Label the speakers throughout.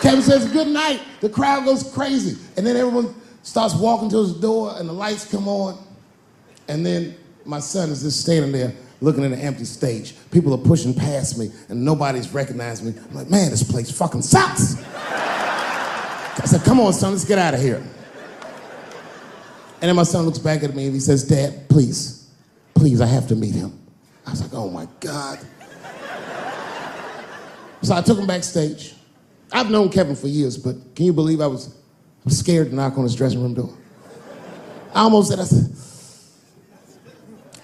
Speaker 1: Kevin says, good night. The crowd goes crazy. And then everyone starts walking to his door and the lights come on. And then my son is just standing there looking at an empty stage. People are pushing past me and nobody's recognizing me. I'm like, man, this place fucking sucks. I said, come on, son, let's get out of here. And then my son looks back at me and he says, Dad, please, I have to meet him. I was like, oh my God. So I took him backstage. I've known Kevin for years, but can you believe I was scared to knock on his dressing room door? I almost said, I said,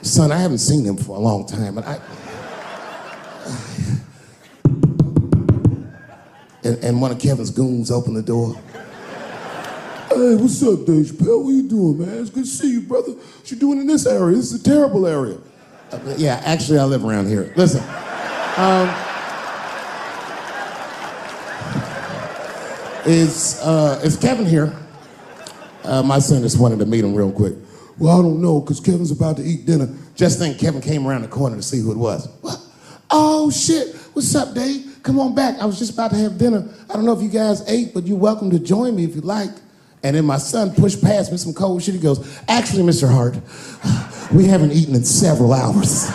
Speaker 1: son, I haven't seen him for a long time, but and one of Kevin's goons opened the door. Hey, what's up, Dave Chappelle? What you doing, man? It's good to see you, brother. What you doing in this area? This is a terrible area. Yeah, actually, I live around here. Listen. Is Kevin here? My son just wanted to meet him real quick. Well, I don't know, because Kevin's about to eat dinner. Just think Kevin came around the corner to see who it was. What? Oh, shit. What's up, Dave? Come on back. I was just about to have dinner. I don't know if you guys ate, but you're welcome to join me if you'd like. And then my son pushed past me some cold shit. He goes, actually, Mr. Hart, we haven't eaten in several hours.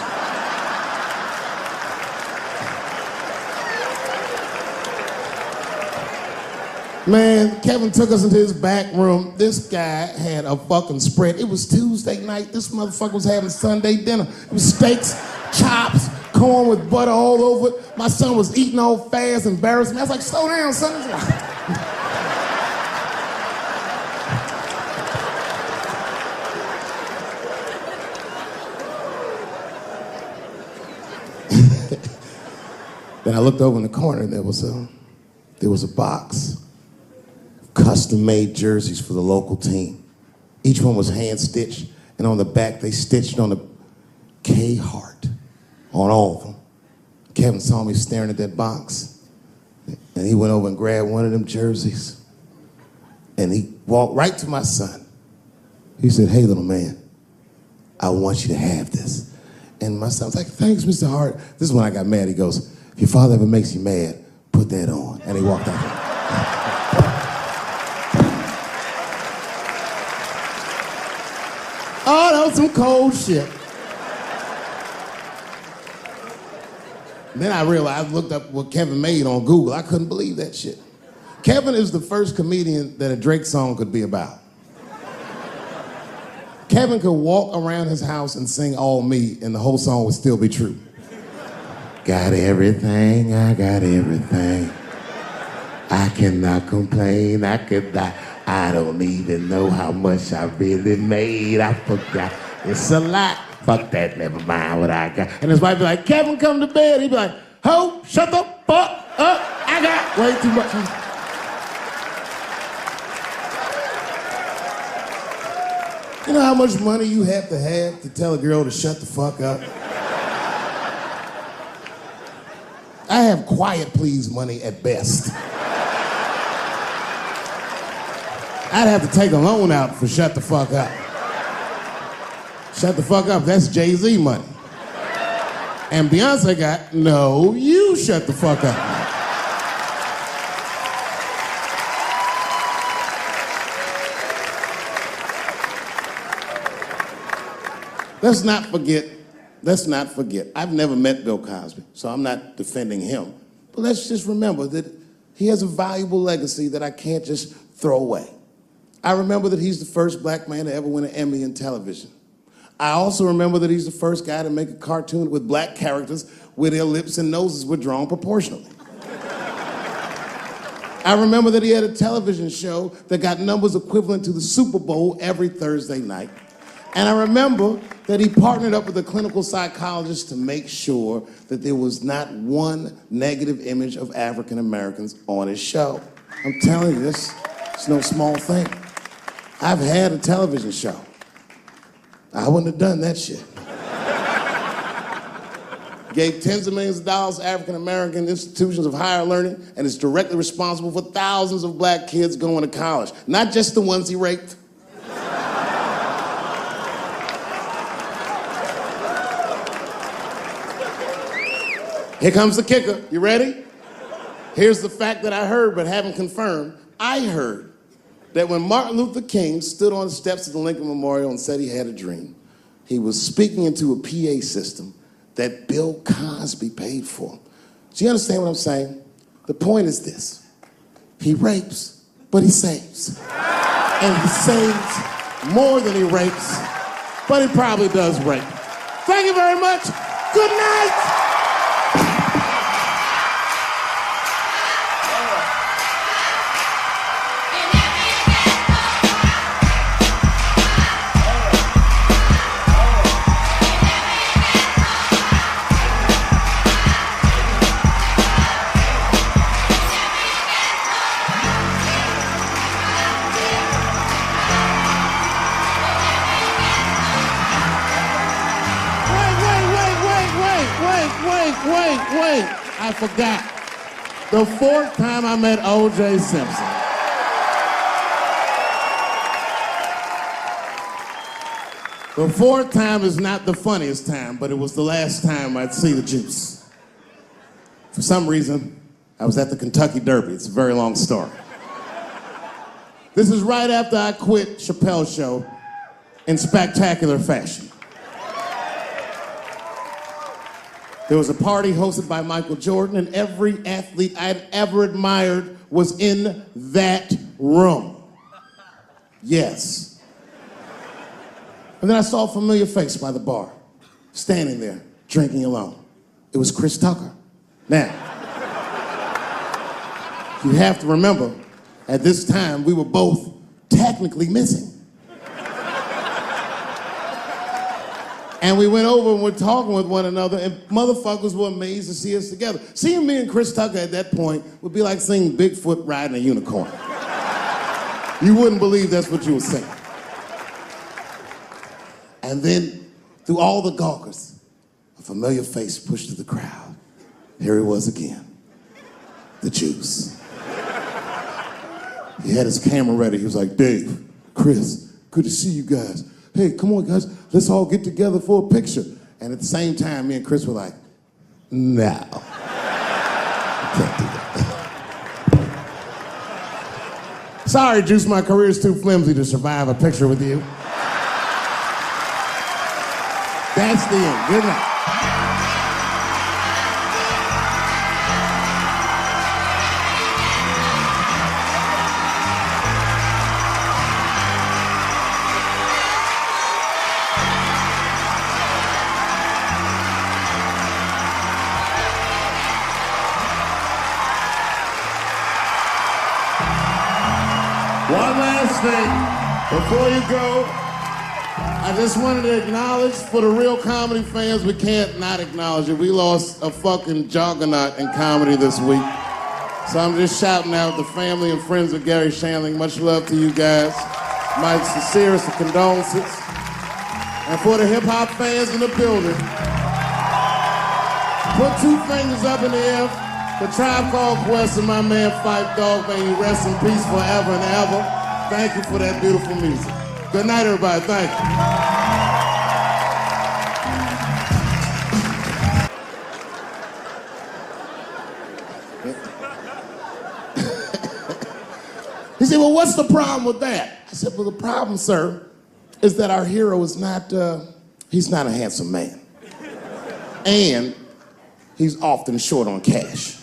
Speaker 1: Man, Kevin took us into his back room. This guy had a fucking spread. It was Tuesday night. This motherfucker was having Sunday dinner. It was steaks, chops, corn with butter all over it. My son was eating all fast, embarrassed me. I was like, slow down, son. Then I looked over in the corner and there was a box. Custom-made jerseys for the local team. Each one was hand-stitched, and on the back they stitched on the K Hart on all of them. Kevin saw me staring at that box, and he went over and grabbed one of them jerseys, and he walked right to my son. He said, hey, little man, I want you to have this. And my son was like, thanks, Mr. Hart. This is when I got mad. He goes, if your father ever makes you mad, put that on. And he walked out. Oh, that was some cold shit. Then I realized, I looked up what Kevin made on Google. I couldn't believe that shit. Kevin is the first comedian that a Drake song could be about. Kevin could walk around his house and sing All Me, and the whole song would still be true. Got everything, I got everything. I cannot complain, I don't even know how much I really made. I forgot. It's a lot. Fuck that, never mind what I got. And his wife be like, Kevin, come to bed. He'd be like, ho, shut the fuck up. I got way too much. You know how much money you have to tell a girl to shut the fuck up? I have quiet please money at best. I'd have to take a loan out for shut the fuck up. Shut the fuck up, that's Jay-Z money. And Beyonce got, no, you shut the fuck up. Let's not forget, I've never met Bill Cosby, so I'm not defending him. But let's just remember that he has a valuable legacy that I can't just throw away. I remember that he's the first black man to ever win an Emmy in television. I also remember that he's the first guy to make a cartoon with black characters where their lips and noses were drawn proportionally. I remember that he had a television show that got numbers equivalent to the Super Bowl every Thursday night. And I remember that he partnered up with a clinical psychologist to make sure that there was not one negative image of African Americans on his show. I'm telling you, this is no small thing. I've had a television show. I wouldn't have done that shit. Gave tens of millions of dollars to African American institutions of higher learning, and is directly responsible for thousands of black kids going to college. Not just the ones he raped. Here comes the kicker. You ready? Here's the fact that I heard but haven't confirmed. I heard that when Martin Luther King stood on the steps of the Lincoln Memorial and said he had a dream, he was speaking into a PA system that Bill Cosby paid for. Do you understand what I'm saying? The point is this. He rapes, but he saves. And he saves more than he rapes, but he probably does rape. Thank you very much. Good night. Wait, I forgot. The fourth time I met O.J. Simpson. The fourth time is not the funniest time, but it was the last time I'd see the juice. For some reason, I was at the Kentucky Derby. It's a very long story. This is right after I quit Chappelle's show in spectacular fashion. There was a party hosted by Michael Jordan, and every athlete I'd ever admired was in that room. Yes. And then I saw a familiar face by the bar, standing there, drinking alone. It was Chris Tucker. Now, you have to remember, at this time, we were both technically missing. And we went over and we're talking with one another, and motherfuckers were amazed to see us together. Seeing me and Chris Tucker at that point would be like seeing Bigfoot riding a unicorn. You wouldn't believe that's what you were saying. And then, through all the gawkers, a familiar face pushed through the crowd. Here he was again, the Juice. He had his camera ready. He was like, Dave, Chris, good to see you guys. Hey, come on, guys, let's all get together for a picture. And at the same time, me and Chris were like, no. I can't do that. Sorry, Juice, my career's too flimsy to survive a picture with you. That's the end. Good night. One last thing, before you go, I just wanted to acknowledge, for the real comedy fans, we can't not acknowledge it. We lost a fucking juggernaut in comedy this week. So I'm just shouting out the family and friends of Gary Shandling. Much love to you guys. My sincerest condolences. And for the hip-hop fans in the building, put two fingers up in the air. The Tribe Called Quest and my man Phife Dawg, may you rest in peace forever and ever. Thank you for that beautiful music. Good night, everybody. Thank you. He said, well, what's the problem with that? I said, well, the problem, sir, is that our hero is not, he's not a handsome man. And he's often short on cash.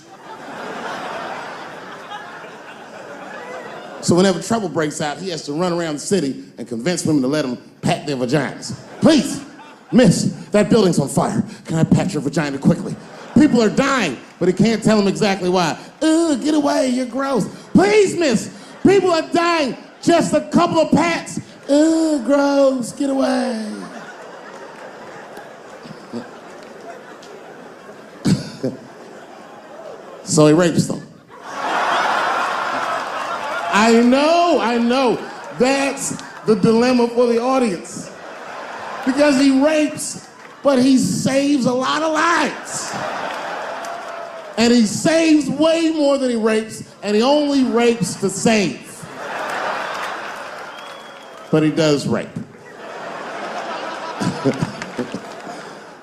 Speaker 1: So whenever trouble breaks out, he has to run around the city and convince women to let him pat their vaginas. Please, miss, that building's on fire. Can I pat your vagina quickly? People are dying, but he can't tell them exactly why. Ugh, get away, you're gross. Please, miss, people are dying. Just a couple of pats. Ugh, gross, get away. So he rapes them. I know. That's the dilemma for the audience. Because he rapes, but he saves a lot of lives. And he saves way more than he rapes, and he only rapes to save. But he does rape.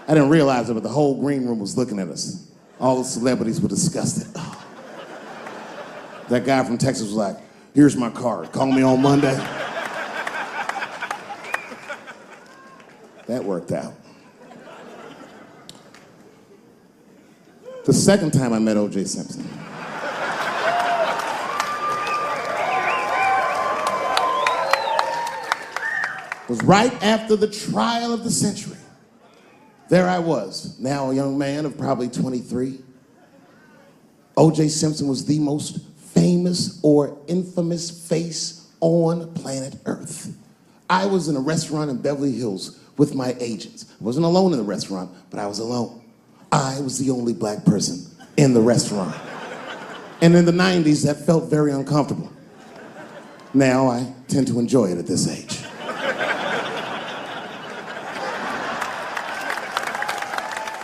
Speaker 1: I didn't realize it, but the whole green room was looking at us. All the celebrities were disgusted. Oh, That guy from Texas was like, here's my card, call me on Monday. That worked out. The second time I met O.J. Simpson, was right after the trial of the century. There I was, now a young man of probably 23. O.J. Simpson was the most famous or infamous face on planet Earth. I was in a restaurant in Beverly Hills with my agents. I wasn't alone in the restaurant, but I was alone. I was the only black person in the restaurant. And in the 90s, that felt very uncomfortable. Now I tend to enjoy it at this age.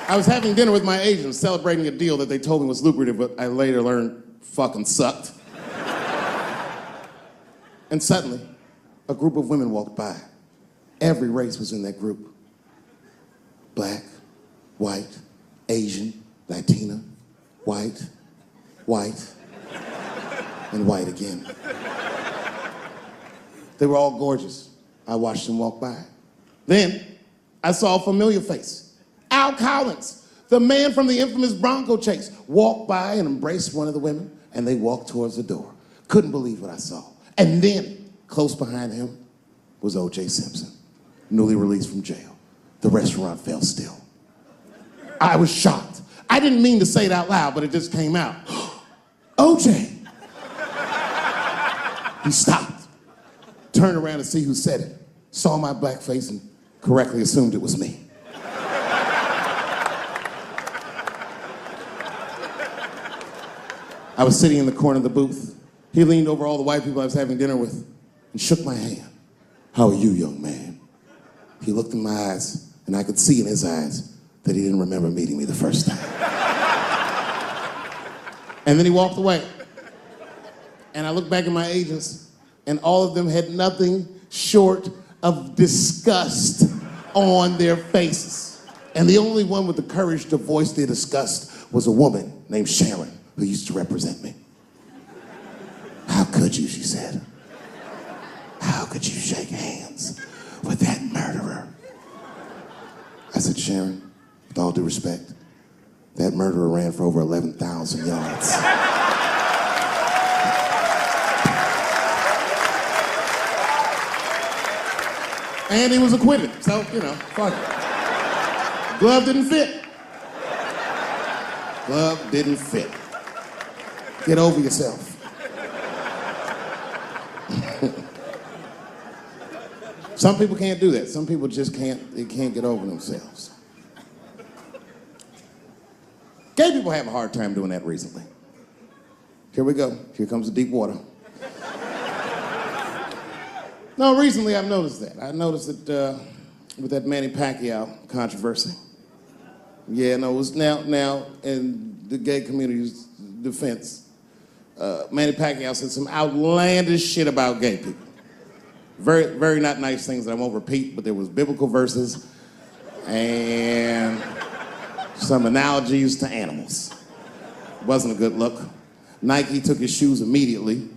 Speaker 1: I was having dinner with my agents, celebrating a deal that they told me was lucrative, but I later learned fucking sucked. And suddenly, a group of women walked by. Every race was in that group. Black, white, Asian, Latina, white, and white again. They were all gorgeous. I watched them walk by. Then, I saw a familiar face. Al Collins, the man from the infamous Bronco chase, walked by and embraced one of the women, and they walked towards the door. Couldn't believe what I saw. And then, close behind him, was O.J. Simpson, newly released from jail. The restaurant fell still. I was shocked. I didn't mean to say it out loud, but it just came out. O.J. He stopped, turned around to see who said it, saw my black face, and correctly assumed it was me. I was sitting in the corner of the booth. He leaned over all the white people I was having dinner with and shook my hand. How are you, young man? He looked in my eyes, and I could see in his eyes that he didn't remember meeting me the first time. And then he walked away. And I looked back at my agents, and all of them had nothing short of disgust on their faces. And the only one with the courage to voice their disgust was a woman named Sharon, who used to represent me. How could you, she said. How could you shake hands with that murderer? I said, Sharon, with all due respect, that murderer ran for over 11,000 yards. And he was acquitted, so, fuck it. Glove didn't fit. Glove didn't fit. Get over yourself. Some people can't do that. Some people just can't get over themselves. Gay people have a hard time doing that recently. Here we go. Here comes the deep water. No, recently I've noticed that. I noticed that with that Manny Pacquiao controversy. Yeah, no, it was now in the gay community's defense, Manny Pacquiao said some outlandish shit about gay people. Very, very not nice things that I won't repeat, but there was biblical verses and some analogies to animals. Wasn't a good look. Nike took his shoes immediately,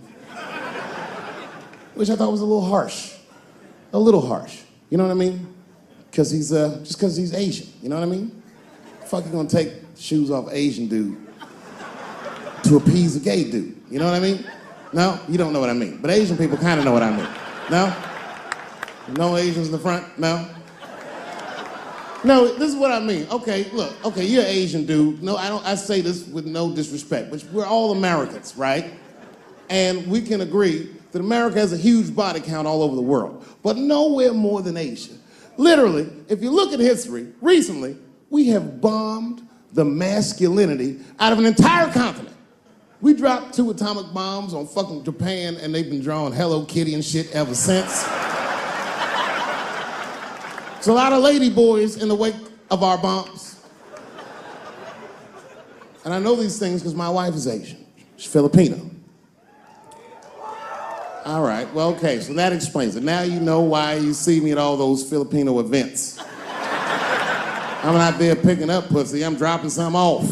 Speaker 1: which I thought was a little harsh. A little harsh. You know what I mean? Because he's, just because he's Asian. You know what I mean? Fuck, you gonna take shoes off Asian dude to appease a gay dude? You know what I mean? No? You don't know what I mean. But Asian people kind of know what I mean. No? No Asians in the front? No? No, this is what I mean. Okay, look, okay, you're an Asian dude. No, I say this with no disrespect, but we're all Americans, right? And we can agree that America has a huge body count all over the world, but nowhere more than Asia. Literally, if you look at history, recently, we have bombed the masculinity out of an entire continent. We dropped 2 atomic bombs on fucking Japan, and they've been drawing Hello Kitty and shit ever since. There's a lot of lady boys in the wake of our bombs. And I know these things because my wife is Asian. She's Filipino. All right, well, okay, so that explains it. Now you know why you see me at all those Filipino events. I'm not there picking up pussy, I'm dropping some off.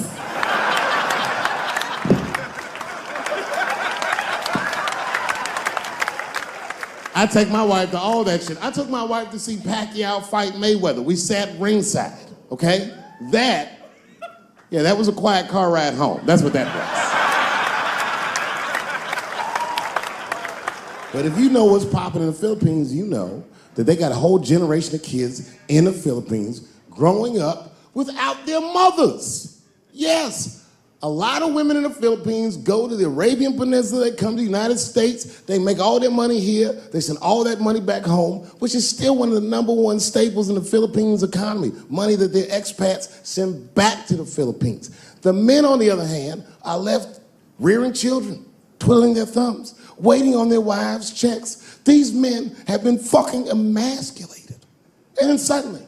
Speaker 1: I take my wife to all that shit. I took my wife to see Pacquiao fight Mayweather. We sat ringside, okay? That was a quiet car ride home. That's what that was. But if you know what's popping in the Philippines, you know that they got a whole generation of kids in the Philippines growing up without their mothers. Yes. A lot of women in the Philippines go to the Arabian Peninsula, they come to the United States, they make all their money here, they send all that money back home, which is still one of the #1 staples in the Philippines economy, money that their expats send back to the Philippines. The men, on the other hand, are left rearing children, twiddling their thumbs, waiting on their wives' checks. These men have been fucking emasculated. And then suddenly,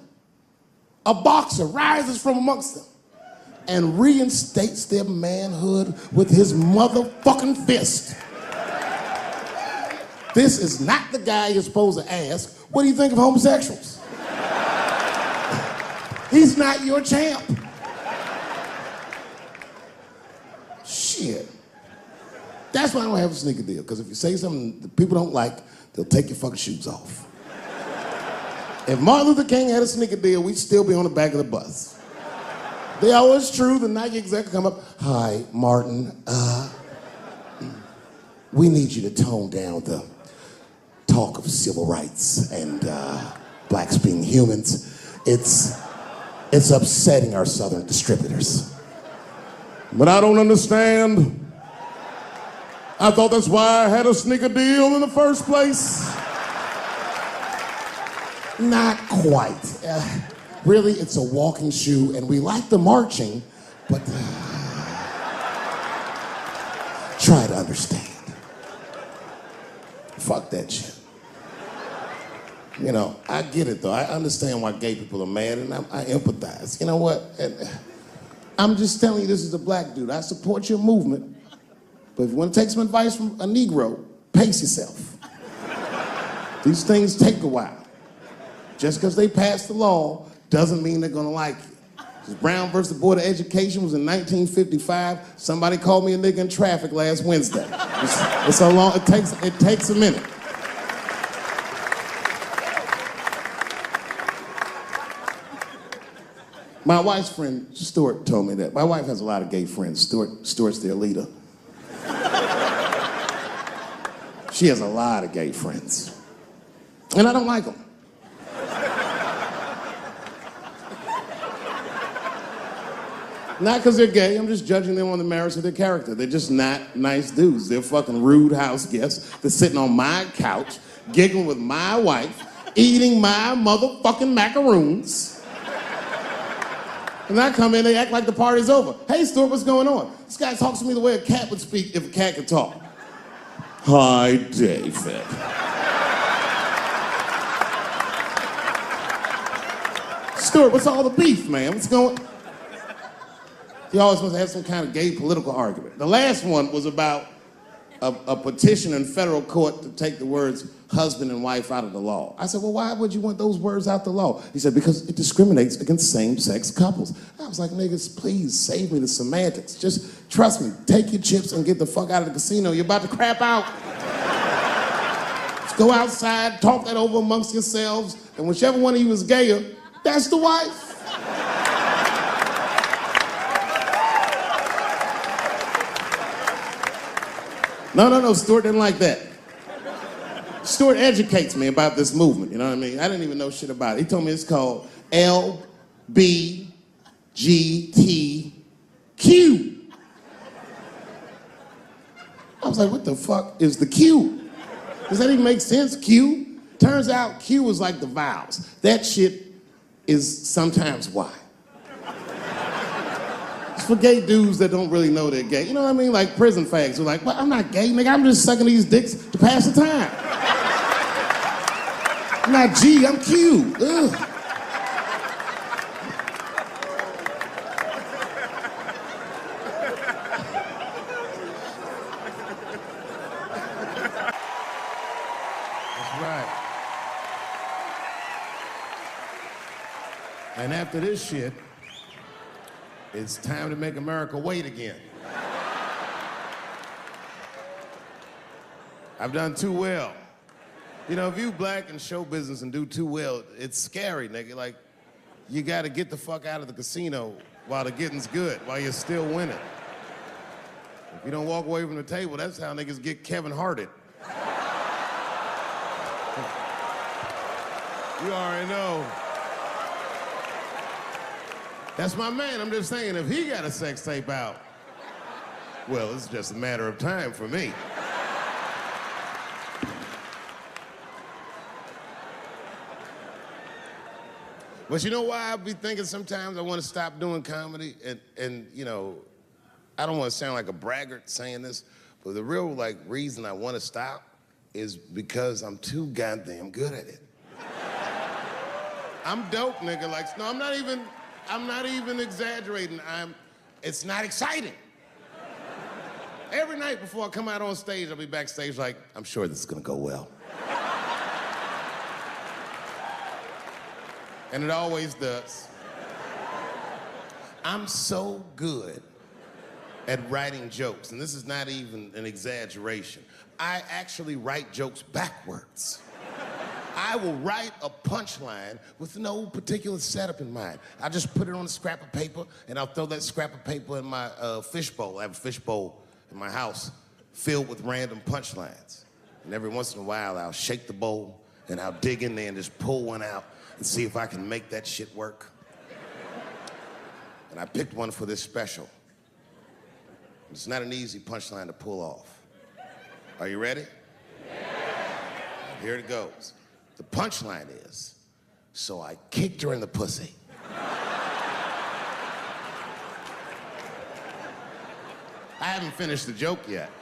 Speaker 1: a boxer rises from amongst them and reinstates their manhood with his motherfucking fist. This is not the guy you're supposed to ask, what do you think of homosexuals? He's not your champ. Shit. That's why I don't have a sneaker deal, because if you say something that people don't like, they'll take your fucking shoes off. If Martin Luther King had a sneaker deal, we'd still be on the back of the bus. They always true, the Nike exec come up, hi, Martin, we need you to tone down the talk of civil rights and blacks being humans. It's upsetting our Southern distributors. But I don't understand. I thought that's why I had a sneaker deal in the first place. Not quite. Really, it's a walking shoe, and we like the marching, but try to understand. Fuck that shit. You know, I get it though. I understand why gay people are mad, and I empathize. You know what? And I'm just telling you, this is a black dude. I support your movement, but if you want to take some advice from a Negro, pace yourself. These things take a while. Just because they passed the law doesn't mean they're gonna like you. Brown versus the Board of Education was in 1955. Somebody called me a nigga in traffic last Wednesday. It's so long, it takes a minute. My wife's friend, Stuart, told me that. My wife has a lot of gay friends. Stuart's their leader. She has a lot of gay friends. And I don't like them. Not because they're gay, I'm just judging them on the merits of their character. They're just not nice dudes. They're fucking rude house guests. They're sitting on my couch, giggling with my wife, eating my motherfucking macaroons. And I come in, they act like the party's over. Hey, Stuart, what's going on? This guy talks to me the way a cat would speak if a cat could talk. Hi, David. Stuart, what's all the beef, man? What's going on? He always wants to have some kind of gay political argument. The last one was about a petition in federal court to take the words husband and wife out of the law. I said, well, why would you want those words out the law? He said, because it discriminates against same-sex couples. I was like, niggas, please save me the semantics. Just trust me, take your chips and get the fuck out of the casino. You're about to crap out. Just go outside, talk that over amongst yourselves, and whichever one of you is gayer, that's the wife. No, Stuart didn't like that. Stuart educates me about this movement, you know what I mean? I didn't even know shit about it. He told me it's called LBGTQ. I was like, what the fuck is the Q? Does that even make sense, Q? Turns out Q is like the vowels. That shit is sometimes Y. It's for gay dudes that don't really know they're gay. You know what I mean? Like prison fags who are like, well, I'm not gay, nigga. I'm just sucking these dicks to pass the time. I'm not G, I'm Q. Ugh. That's right. And after this shit, it's time to make America wait again. I've done too well. You know, if you black in show business and do too well, it's scary, nigga. Like, you gotta get the fuck out of the casino while the getting's good, while you're still winning. If you don't walk away from the table, that's how niggas get Kevin Harted. You already know. That's my man. I'm just saying, if he got a sex tape out, well, it's just a matter of time for me. But you know why I be thinking sometimes I want to stop doing comedy? And you know, I don't want to sound like a braggart saying this, but the real like reason I want to stop is because I'm too goddamn good at it. I'm dope, nigga. Like, no, I'm not even exaggerating. It's not exciting. Every night before I come out on stage, I'll be backstage like, I'm sure this is gonna go well. And it always does. I'm so good at writing jokes, and this is not even an exaggeration. I actually write jokes backwards. I will write a punchline with no particular setup in mind. I just put it on a scrap of paper, and I'll throw that scrap of paper in my fishbowl. I have a fishbowl in my house filled with random punchlines. And every once in a while, I'll shake the bowl, and I'll dig in there and just pull one out and see if I can make that shit work. And I picked one for this special. It's not an easy punchline to pull off. Are you ready? Yeah. Here it goes. The punchline is, so I kicked her in the pussy. I haven't finished the joke yet.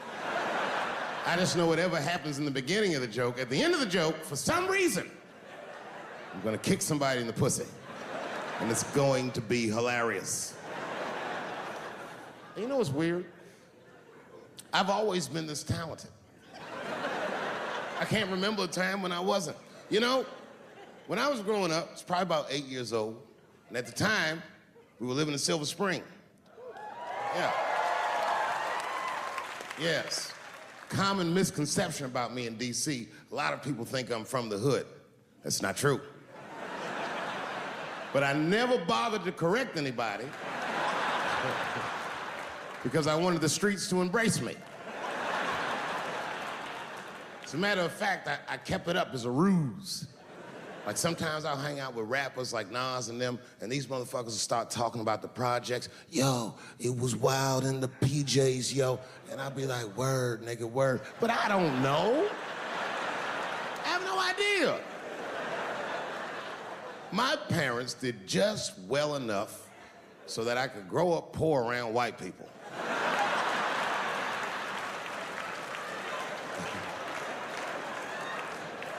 Speaker 1: I just know whatever happens in the beginning of the joke, at the end of the joke, for some reason, I'm gonna kick somebody in the pussy. And it's going to be hilarious. And you know what's weird? I've always been this talented. I can't remember a time when I wasn't. You know, when I was growing up, I was probably about 8 years old, and at the time, we were living in Silver Spring. Yeah. Yes. Common misconception about me in DC, a lot of people think I'm from the hood. That's not true. But I never bothered to correct anybody because I wanted the streets to embrace me. As a matter of fact, I kept it up as a ruse. Like sometimes I'll hang out with rappers like Nas and them, and these motherfuckers will start talking about the projects. Yo, it was wild in the PJs, yo. And I'll be like, word, nigga, word. But I don't know. I have no idea. My parents did just well enough so that I could grow up poor around white people.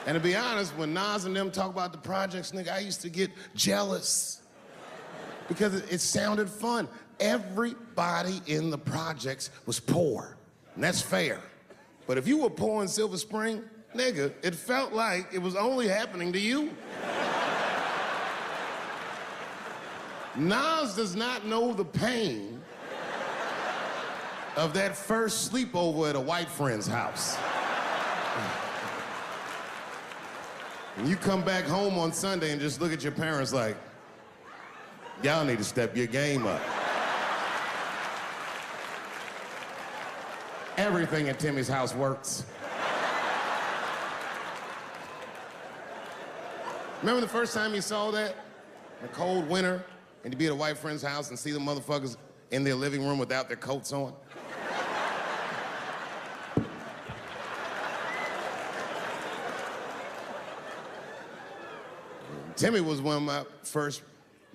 Speaker 1: And to be honest, when Nas and them talk about the projects, nigga, I used to get jealous because it sounded fun. Everybody in the projects was poor, and that's fair. But if you were poor in Silver Spring, nigga, it felt like it was only happening to you. Nas does not know the pain of that first sleepover at a white friend's house. And you come back home on Sunday and just look at your parents like, y'all need to step your game up. Everything at Timmy's house works. Remember the first time you saw that? In a cold winter, and you'd be at a white friend's house and see the motherfuckers in their living room without their coats on? Timmy was one of my first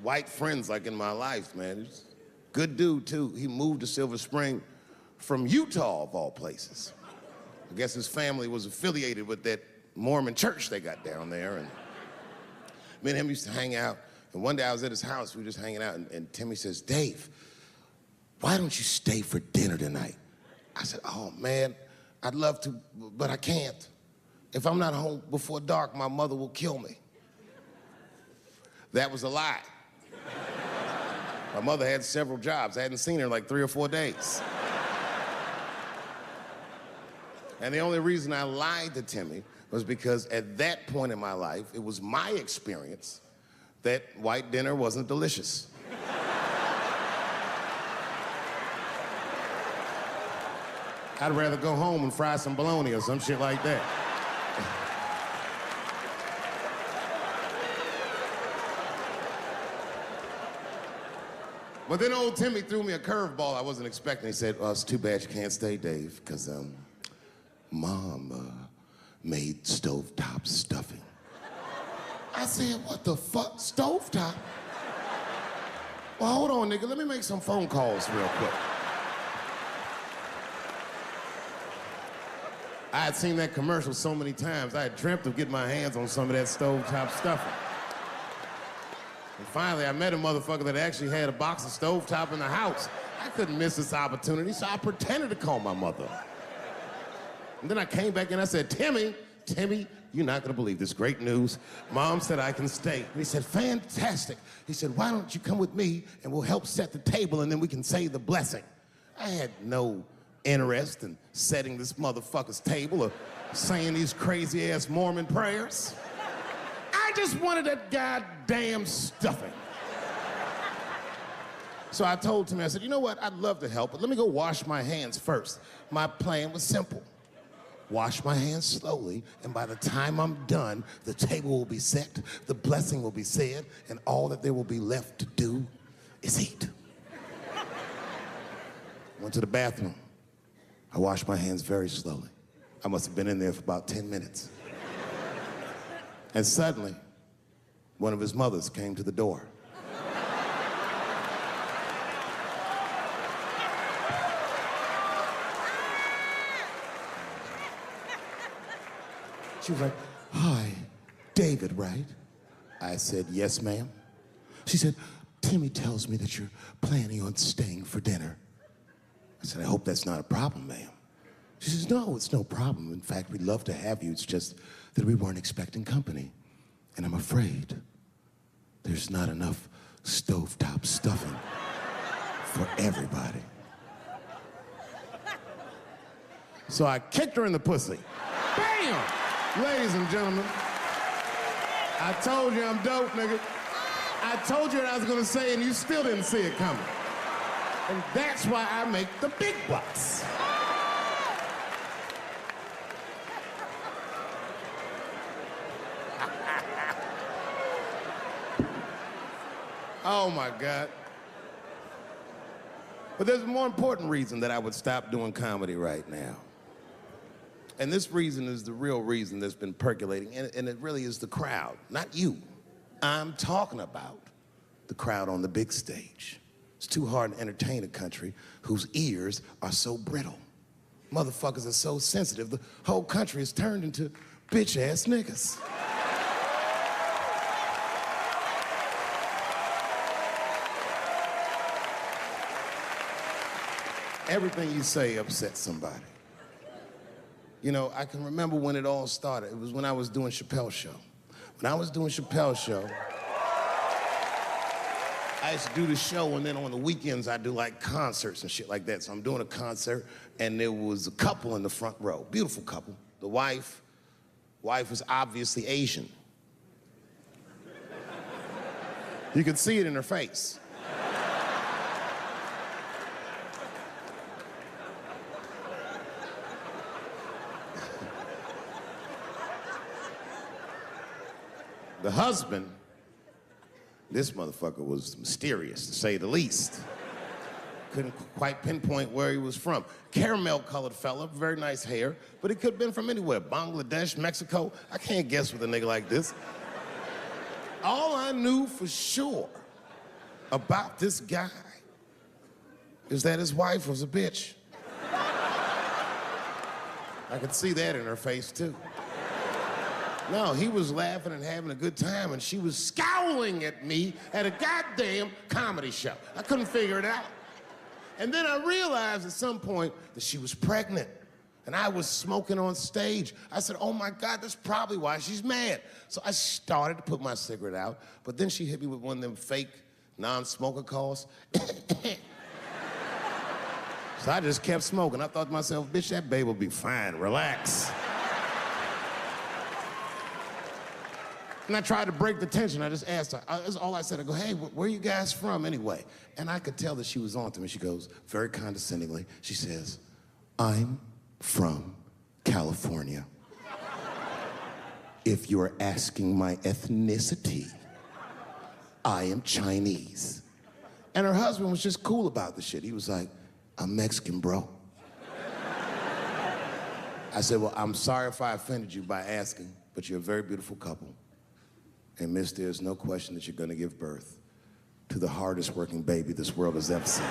Speaker 1: white friends, like, in my life, man. He's a good dude, too. He moved to Silver Spring from Utah, of all places. I guess his family was affiliated with that Mormon church they got down there, and me and him used to hang out. And one day I was at his house, we were just hanging out, and Timmy says, Dave, why don't you stay for dinner tonight? I said, oh, man, I'd love to, but I can't. If I'm not home before dark, my mother will kill me. That was a lie. My mother had several jobs. I hadn't seen her in like 3 or 4 days. And the only reason I lied to Timmy was because at that point in my life, it was my experience that white dinner wasn't delicious. I'd rather go home and fry some bologna or some shit like that. But then old Timmy threw me a curveball I wasn't expecting. He said, "Well, it's too bad you can't stay, Dave, because Mom made stovetop stuffing." I said, "What the fuck? Stovetop?" Well, hold on, nigga. Let me make some phone calls real quick. I had seen that commercial so many times, I had dreamt of getting my hands on some of that stovetop stuffing. And finally, I met a motherfucker that actually had a box of stovetop in the house. I couldn't miss this opportunity, so I pretended to call my mother. And then I came back and I said, Timmy, you're not gonna believe this great news. Mom said I can stay. And he said, fantastic. He said, why don't you come with me and we'll help set the table and then we can say the blessing. I had no interest in setting this motherfucker's table or saying these crazy ass Mormon prayers. I just wanted that goddamn stuffing. So I told Timmy, I said, you know what, I'd love to help, but let me go wash my hands first. My plan was simple. Wash my hands slowly, and by the time I'm done, the table will be set, the blessing will be said, and all that there will be left to do is eat. Went to the bathroom. I washed my hands very slowly. I must have been in there for about 10 minutes. And suddenly, one of his mothers came to the door. She was like, hi, David, right? I said, yes, ma'am. She said, Timmy tells me that you're planning on staying for dinner. I said, I hope that's not a problem, ma'am. She says, no, it's no problem. In fact, we'd love to have you. It's just that we weren't expecting company. And I'm afraid there's not enough stovetop stuffing for everybody. So I kicked her in the pussy. Bam! Ladies and gentlemen, I told you I'm dope, nigga. I told you what I was gonna say and you still didn't see it coming. And that's why I make the big bucks. Oh my God. But there's a more important reason that I would stop doing comedy right now. And this reason is the real reason that's been percolating, and it really is the crowd, not you. I'm talking about the crowd on the big stage. It's too hard to entertain a country whose ears are so brittle. Motherfuckers are so sensitive, the whole country is turned into bitch-ass niggas. Everything you say upsets somebody. You know, I can remember when it all started. It was when I was doing Chappelle show. When I was doing Chappelle show, I used to do the show, and then on the weekends I do like concerts and shit like that. So I'm doing a concert, and there was a couple in the front row, beautiful couple. The wife was obviously Asian. You could see it in her face. The husband, this motherfucker was mysterious, to say the least. Couldn't quite pinpoint where he was from. Caramel-colored fella, very nice hair, but he could have been from anywhere. Bangladesh, Mexico. I can't guess with a nigga like this. All I knew for sure about this guy is that his wife was a bitch. I could see that in her face, too. No, he was laughing and having a good time, and she was scowling at me at a goddamn comedy show. I couldn't figure it out. And then I realized at some point that she was pregnant, and I was smoking on stage. I said, oh my God, that's probably why she's mad. So I started to put my cigarette out, but then she hit me with one of them fake non-smoker calls. So I just kept smoking. I thought to myself, bitch, that babe will be fine, relax. And I tried to break the tension. I just asked her, that's all I said. I go, hey, where are you guys from anyway? And I could tell that she was on to me. She goes, very condescendingly, she says, I'm from California. If you're asking my ethnicity, I am Chinese. And her husband was just cool about the shit. He was like, I'm Mexican, bro. I said, well, I'm sorry if I offended you by asking, but you're a very beautiful couple. And miss, there's no question that you're gonna give birth to the hardest working baby this world has ever seen.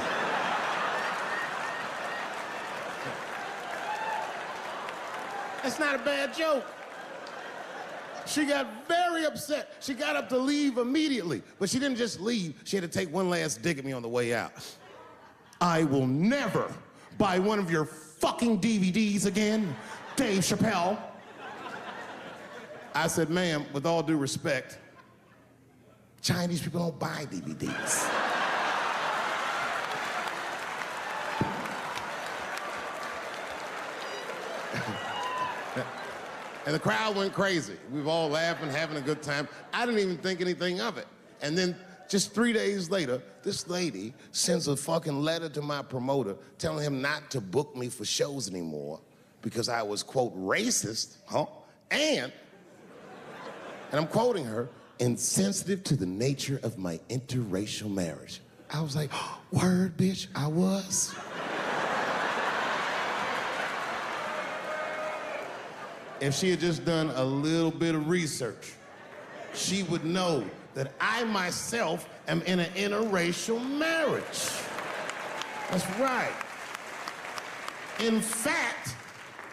Speaker 1: That's not a bad joke. She got very upset. She got up to leave immediately, but she didn't just leave. She had to take one last dig at me on the way out. I will never buy one of your fucking DVDs again, Dave Chappelle. I said, ma'am, with all due respect, Chinese people don't buy DVDs. And the crowd went crazy. We were all laughing, having a good time. I didn't even think anything of it. And then just 3 days later, this lady sends a fucking letter to my promoter telling him not to book me for shows anymore because I was, quote, racist, and I'm quoting her, insensitive to the nature of my interracial marriage. I was like, word, bitch, I was. If she had just done a little bit of research, she would know that I myself am in an interracial marriage. That's right. In fact,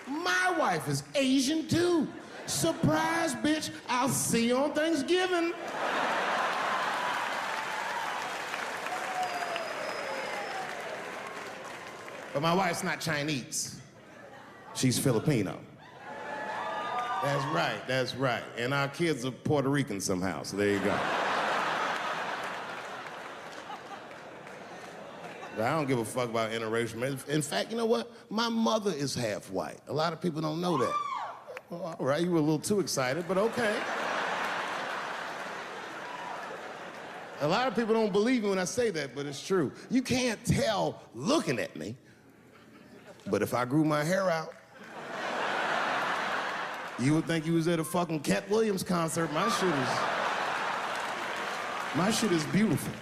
Speaker 1: my wife is Asian too. Surprise, bitch, I'll see you on Thanksgiving. But my wife's not Chinese. She's Filipino. That's right. And our kids are Puerto Rican somehow, so there you go. But I don't give a fuck about interracial marriage. In fact, you know what? My mother is half white. A lot of people don't know that. Well, all right, you were a little too excited, but okay. A lot of people don't believe me when I say that, but it's true. You can't tell looking at me, but if I grew my hair out, you would think you was at a fucking Cat Williams concert. My shit is beautiful.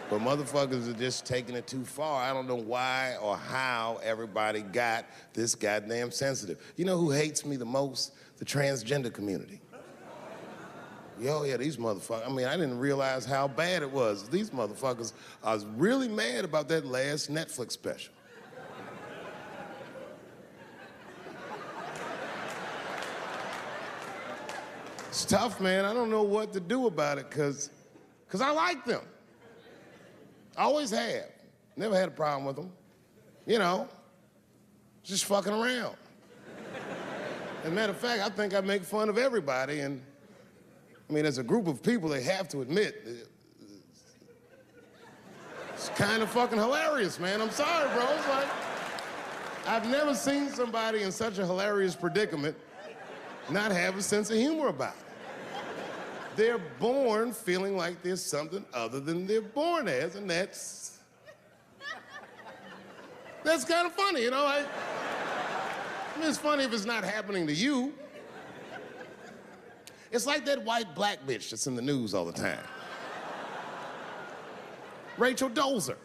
Speaker 1: But motherfuckers are just taking it too far. I don't know why or how everybody got this goddamn sensitive. You know who hates me the most? The transgender community. Yo, yeah, these motherfuckers. I mean, I didn't realize how bad it was. These motherfuckers, I was really mad about that last Netflix special. It's tough, man. I don't know what to do about it because I like them. I always have. Never had a problem with them. You know, just fucking around. As a matter of fact, I think I make fun of everybody. And I mean, as a group of people, they have to admit, it's kind of fucking hilarious, man. I'm sorry, bro. It's like, I've never seen somebody in such a hilarious predicament not have a sense of humor about it. They're born feeling like there's something other than they're born as, and that's kind of funny, you know? I mean, it's funny if it's not happening to you. It's like that white black bitch that's in the news all the time. Rachel Dolezal.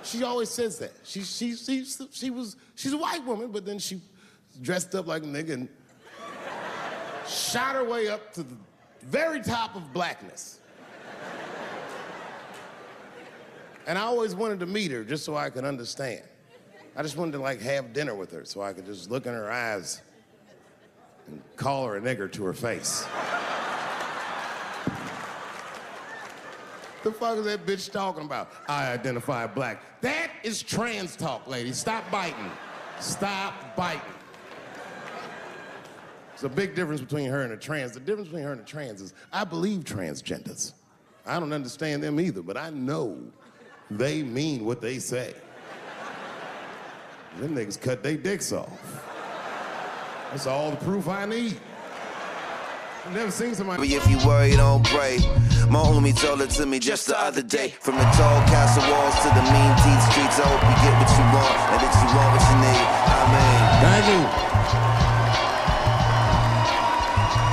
Speaker 1: She always says that. She's a white woman, but then she dressed up like a nigga and shot her way up to the very top of blackness. And I always wanted to meet her just so I could understand. I just wanted to like have dinner with her so I could just look in her eyes and call her a nigger to her face. The fuck is that bitch talking about? I identify black. That is trans talk, lady. Stop biting. Stop biting. There's a big difference between her and a trans. The difference between her and a trans is I believe transgenders. I don't understand them either, but I know they mean what they say. Them niggas cut their dicks off. That's all the proof I need. I've never seen somebody.
Speaker 2: But if you worry, don't pray. My homie told it to me just the other day. From the tall castle walls to the mean teeth streets, I hope you get what you want and that you want what you need. Amen.
Speaker 1: Thank you.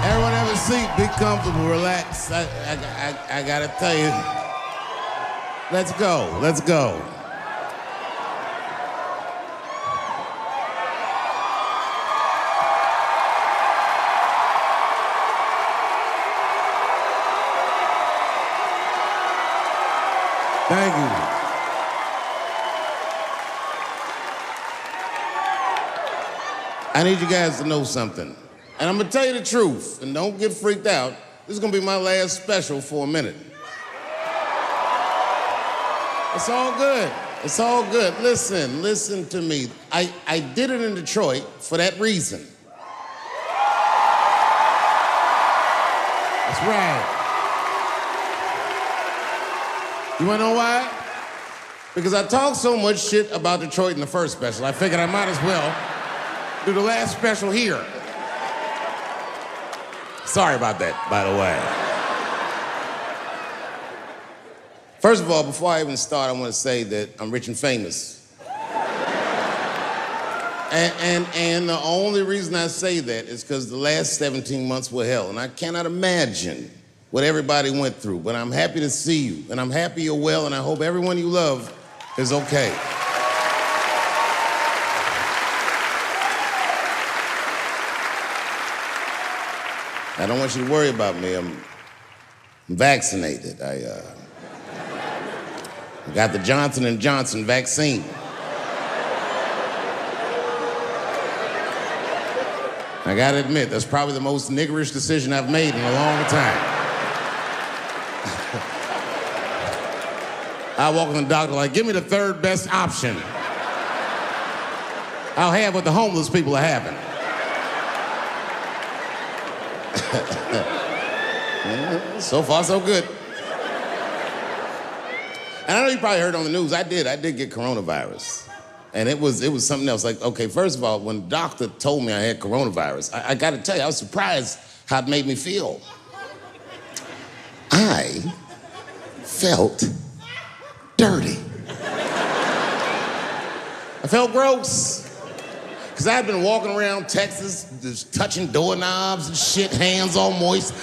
Speaker 1: Everyone have a seat. Be comfortable. Relax. I gotta tell you. Let's go. Let's go. Thank you. I need you guys to know something. And I'm gonna tell you the truth, and don't get freaked out. This is gonna be my last special for a minute. It's all good. It's all good. Listen to me. I did it in Detroit for that reason. That's right. You wanna know why? Because I talked so much shit about Detroit in the first special, I figured I might as well do the last special here. Sorry about that, by the way. First of all, before I even start, I want to say that I'm rich and famous. And the only reason I say that is because the last 17 months were hell, and I cannot imagine what everybody went through, but I'm happy to see you, and I'm happy you're well, and I hope everyone you love is okay. I don't want you to worry about me. I'm vaccinated. I got the Johnson & Johnson vaccine. I gotta admit, that's probably the most niggerish decision I've made in a long time. I walk in the doctor like, give me the third best option. I'll have what the homeless people are having. So far, so good. And I know you probably heard on the news, I did get coronavirus. And it was something else. Like, okay, first of all, when the doctor told me I had coronavirus, I gotta tell you, I was surprised how it made me feel. I felt dirty. I felt gross. Because I'd been walking around Texas, just touching doorknobs and shit, hands all moist.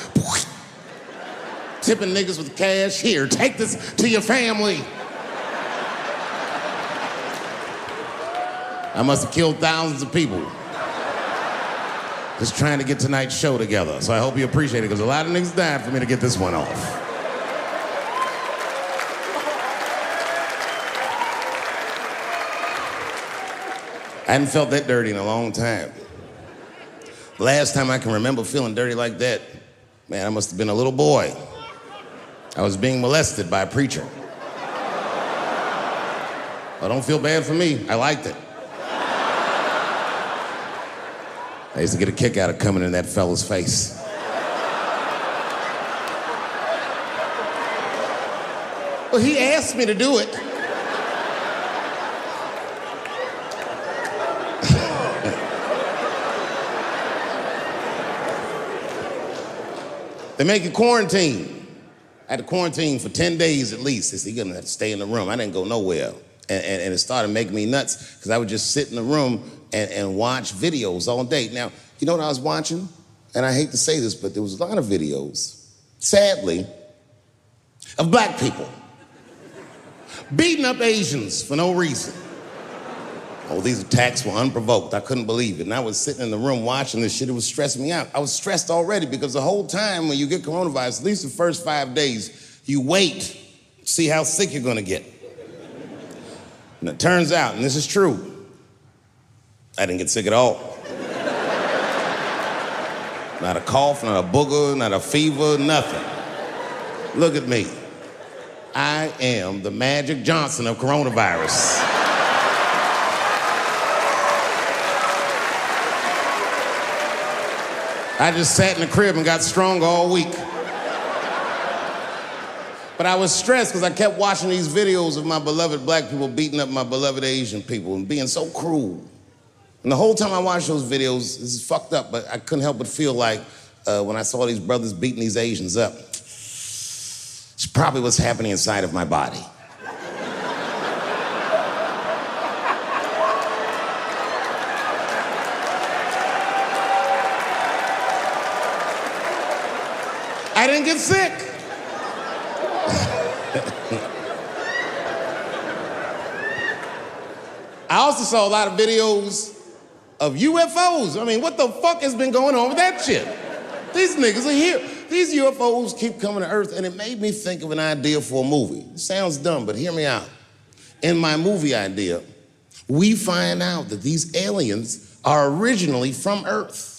Speaker 1: Tipping niggas with cash. Here, take this to your family. I must have killed thousands of people just trying to get tonight's show together. So I hope you appreciate it, because a lot of niggas died for me to get this one off. I hadn't felt that dirty in a long time. Last time I can remember feeling dirty like that, man, I must have been a little boy. I was being molested by a preacher. Well, don't feel bad for me. I liked it. I used to get a kick out of coming in that fella's face. Well, he asked me to do it. They make you quarantine. I had to quarantine for 10 days at least. They said, you're gonna have to stay in the room. I didn't go nowhere. And it started making me nuts, because I would just sit in the room and watch videos all day. Now, you know what I was watching? And I hate to say this, but there was a lot of videos, sadly, of black people beating up Asians for no reason. Oh, these attacks were unprovoked. I couldn't believe it. And I was sitting in the room watching this shit. It was stressing me out. I was stressed already, because the whole time when you get coronavirus, at least the first 5 days, you wait, see how sick you're gonna get. And it turns out, and this is true, I didn't get sick at all. Not a cough, not a booger, not a fever, nothing. Look at me. I am the Magic Johnson of coronavirus. I just sat in the crib and got strong all week. But I was stressed because I kept watching these videos of my beloved black people beating up my beloved Asian people and being so cruel. And the whole time I watched those videos, this is fucked up, but I couldn't help but feel like when I saw these brothers beating these Asians up. It's probably what's happening inside of my body. I didn't get sick. I also saw a lot of videos of UFOs. I mean, what the fuck has been going on with that shit? These niggas are here. These UFOs keep coming to Earth, and it made me think of an idea for a movie. It sounds dumb, but hear me out. In my movie idea, we find out that these aliens are originally from Earth.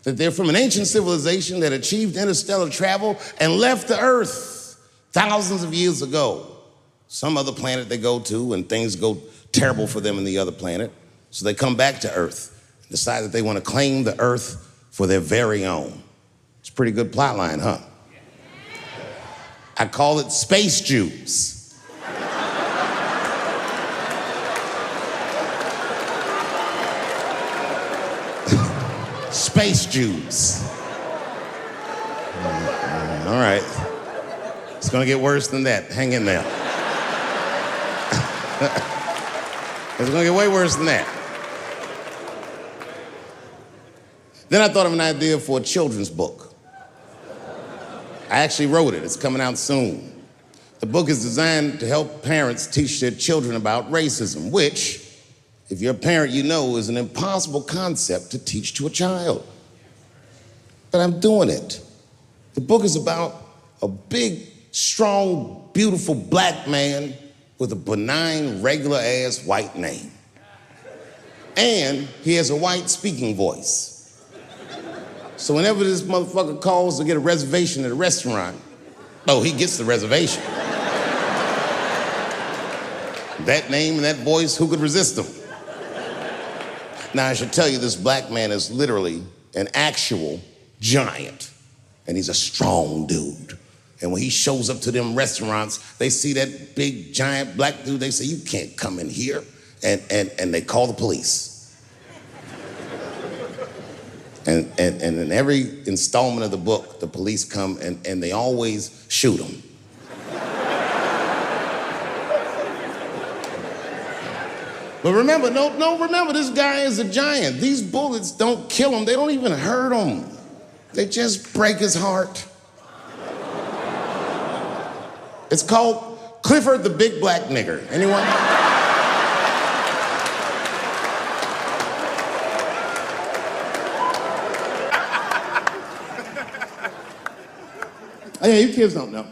Speaker 1: That they're from an ancient civilization that achieved interstellar travel and left the Earth thousands of years ago. Some other planet they go to, and things go terrible for them in the other planet. So they come back to Earth and decide that they want to claim the Earth for their very own. It's a pretty good plot line, huh? I call it Space Jews. Space Jews. All right. It's gonna get worse than that. Hang in there. It's gonna get way worse than that. Then I thought of an idea for a children's book. I actually wrote it. It's coming out soon. The book is designed to help parents teach their children about racism, which, if you're a parent, you know is an impossible concept to teach to a child. But I'm doing it. The book is about a big, strong, beautiful black man with a benign, regular-ass white name. And he has a white speaking voice. So whenever this motherfucker calls to get a reservation at a restaurant, oh, he gets the reservation. That name and that voice, who could resist him? Now, I should tell you, this black man is literally an actual giant, and he's a strong dude. And when he shows up to them restaurants, they see that big, giant black dude, they say, you can't come in here, and they call the police. And in every installment of the book, the police come and they always shoot him. But remember, remember, this guy is a giant. These bullets don't kill him. They don't even hurt him. They just break his heart. It's called Clifford the Big Black Nigger. Anyone? Oh, yeah, you kids don't know.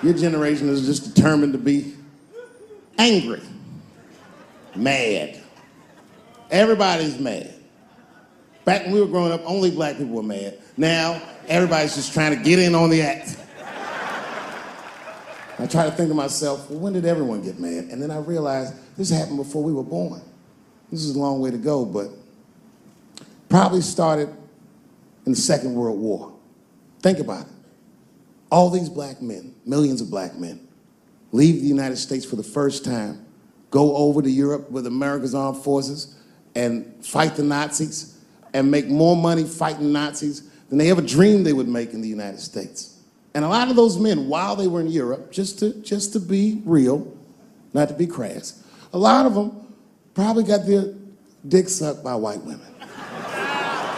Speaker 1: Your generation is just determined to be angry. Mad. Everybody's mad. Back when we were growing up, only black people were mad. Now, everybody's just trying to get in on the act. I try to think to myself, well, when did everyone get mad? And then I realized this happened before we were born. This is a long way to go, but probably started in the Second World War. Think about it. All these black men, millions of black men, leave the United States for the first time, go over to Europe with America's armed forces and fight the Nazis and make more money fighting Nazis than they ever dreamed they would make in the United States. And a lot of those men, while they were in Europe, just to be real, not to be crass, a lot of them probably got their dick sucked by white women.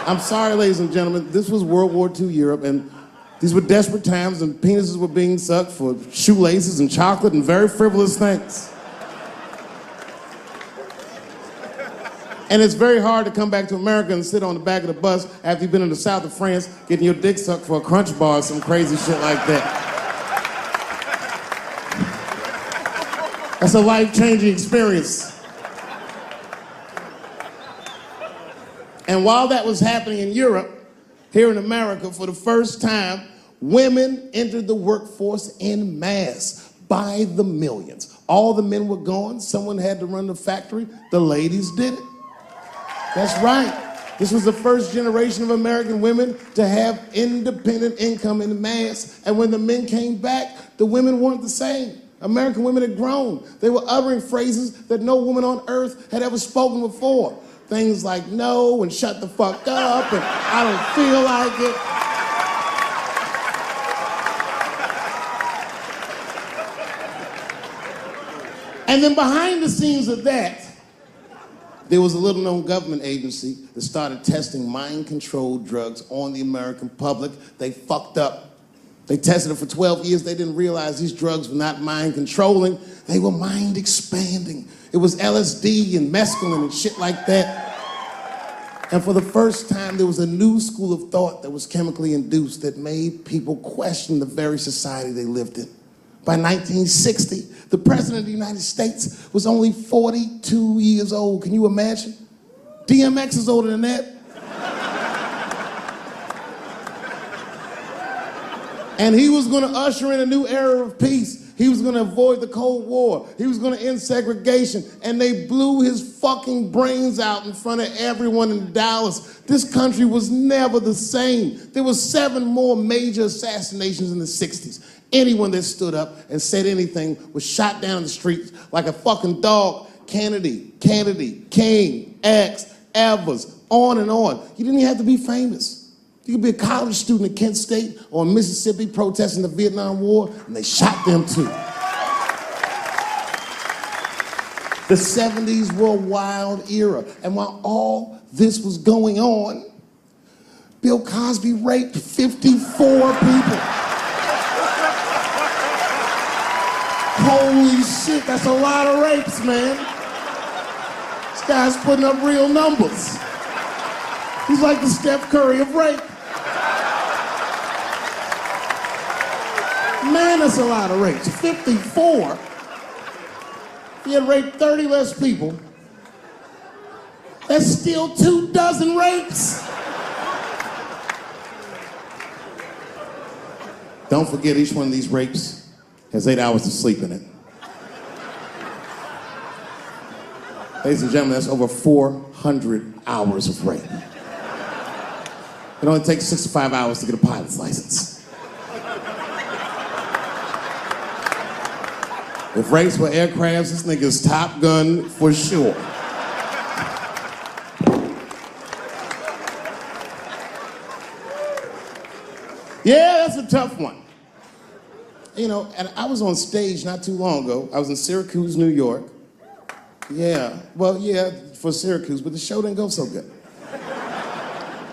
Speaker 1: I'm sorry, ladies and gentlemen, this was World War II Europe, and these were desperate times, and penises were being sucked for shoelaces and chocolate and very frivolous things. And it's very hard to come back to America and sit on the back of the bus after you've been in the south of France getting your dick sucked for a Crunch bar or some crazy shit like that. That's a life-changing experience. And while that was happening in Europe, here in America, for the first time, women entered the workforce en masse by the millions. All the men were gone. Someone had to run the factory. The ladies did it. That's right. This was the first generation of American women to have independent income en masse. And when the men came back, the women weren't the same. American women had grown. They were uttering phrases that no woman on earth had ever spoken before. Things like no and shut the fuck up and I don't feel like it. And then behind the scenes of that, there was a little known government agency that started testing mind-controlled drugs on the American public. They fucked up. They tested it for 12 years. They didn't realize these drugs were not mind-controlling. They were mind-expanding. It was LSD and mescaline and shit like that. And for the first time, there was a new school of thought that was chemically induced that made people question the very society they lived in. By 1960, the President of the United States was only 42 years old. Can you imagine? DMX is older than that. And he was gonna usher in a new era of peace. He was gonna avoid the Cold War. He was gonna end segregation. And they blew his fucking brains out in front of everyone in Dallas. This country was never the same. There were 7 more major assassinations in the 60s. Anyone that stood up and said anything was shot down the streets like a fucking dog. Kennedy, King, X, Evers, on and on. You didn't even have to be famous. You could be a college student at Kent State or in Mississippi protesting the Vietnam War, and they shot them too. The 70s were a wild era, and while all this was going on, Bill Cosby raped 54 people. Holy shit, that's a lot of rapes, man. This guy's putting up real numbers. He's like the Steph Curry of rape. Man, that's a lot of rapes. 54. If he had raped 30 less people, that's still 24 rapes. Don't forget, each one of these rapes has 8 hours of sleep in it. Ladies and gentlemen, that's over 400 hours of rape. It only takes 65 hours to get a pilot's license. If rapes were aircrafts, this nigga's Top Gun for sure. Yeah, that's a tough one. You know, and I was on stage not too long ago. I was in Syracuse, New York. Yeah, well, yeah, for Syracuse, but the show didn't go so good.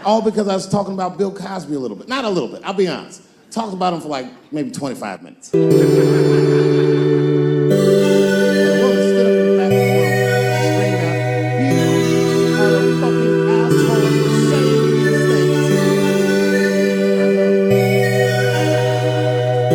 Speaker 1: All because I was talking about Bill Cosby a little bit. Not a little bit, I'll be honest. Talked about him for like maybe 25 minutes. And a woman stood up in the back of the room and screamed out, "You are a fucking asshole for saying these things." I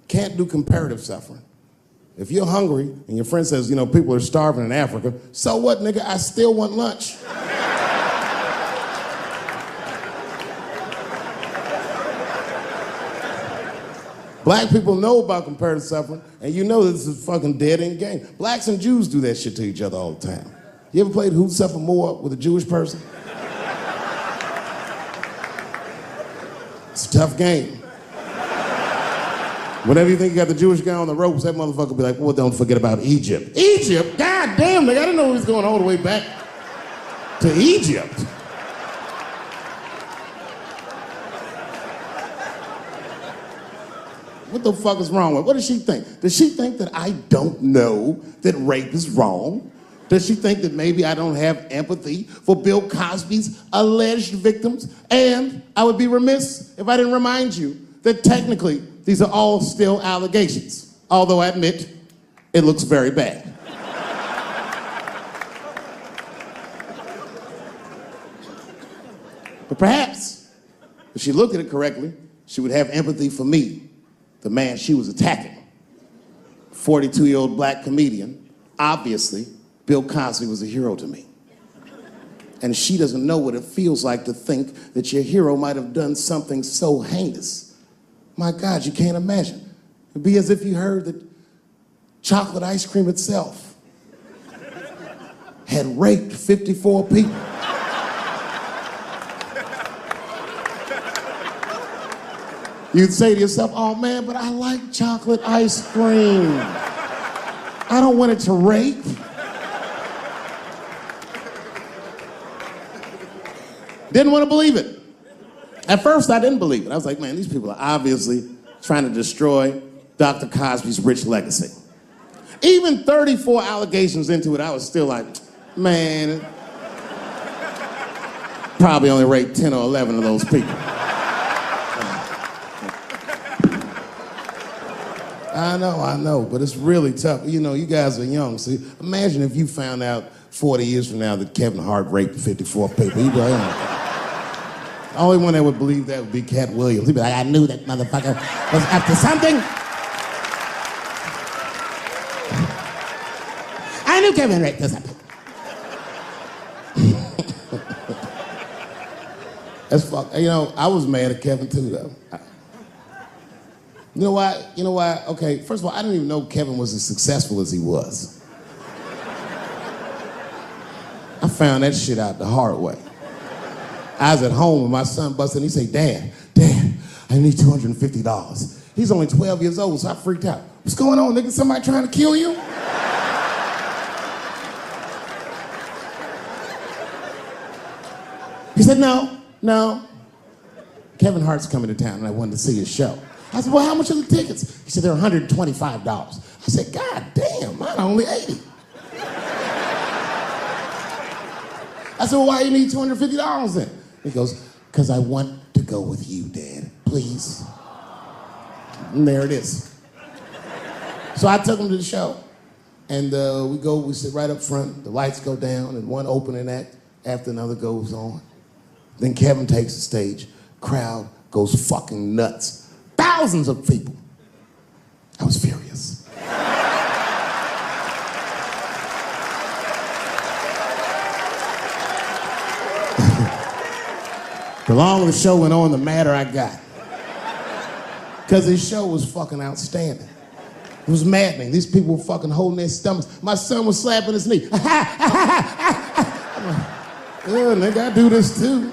Speaker 1: Can't do comparative suffering. If you're hungry and your friend says, people are starving in Africa, so what, nigga? I still want lunch. Black people know about comparative suffering, and you know this is a fucking dead-end game. Blacks and Jews do that shit to each other all the time. You ever played Who'd Suffer More with a Jewish person? It's a tough game. Whenever you think you got the Jewish guy on the ropes, that motherfucker will be like, well, don't forget about Egypt. Egypt? God damn, nigga, I didn't know he was going all the way back to Egypt. What the fuck is wrong with her? What does she think? Does she think that I don't know that rape is wrong? Does she think that maybe I don't have empathy for Bill Cosby's alleged victims? And I would be remiss if I didn't remind you that technically these are all still allegations, although I admit it looks very bad. But perhaps, if she looked at it correctly, she would have empathy for me, the man she was attacking. 42-year-old black comedian. Obviously, Bill Cosby was a hero to me. And she doesn't know what it feels like to think that your hero might have done something so heinous. My God, you can't imagine. It'd be as if you heard that chocolate ice cream itself had raped 54 people. You'd say to yourself, oh man, but I like chocolate ice cream. I don't want it to rape. Didn't want to believe it. At first, I didn't believe it. I was like, man, these people are obviously trying to destroy Dr. Cosby's rich legacy. Even 34 allegations into it, I was still like, man, probably only raped 10 or 11 of those people. I know, but it's really tough. You guys are young, so imagine if you found out 40 years from now that Kevin Hart raped 54 people. You'd be like, oh. The only one that would believe that would be Cat Williams. He'd be like, I knew that motherfucker was up to something. I knew Kevin raped us up. That's fuck. I was mad at Kevin too, though. You know why? Okay, first of all, I didn't even know Kevin was as successful as he was. I found that shit out the hard way. I was at home and my son busted and he said, Dad, I need $250. He's only 12 years old, so I freaked out. What's going on, nigga? Somebody trying to kill you? He said, no. Kevin Hart's coming to town and I wanted to see his show. I said, well, how much are the tickets? He said, they're $125. I said, God damn, mine are only $80. I said, well, why do you need $250 then? He goes, because I want to go with you, Dad, please. And there it is. So I took him to the show. And we sit right up front, the lights go down, and one opening act after another goes on. Then Kevin takes the stage, crowd goes fucking nuts. Thousands of people. I was furious. The longer the show went on, the madder I got. Because his show was fucking outstanding. It was maddening. These people were fucking holding their stomachs. My son was slapping his knee. Yeah, nigga, I do this too.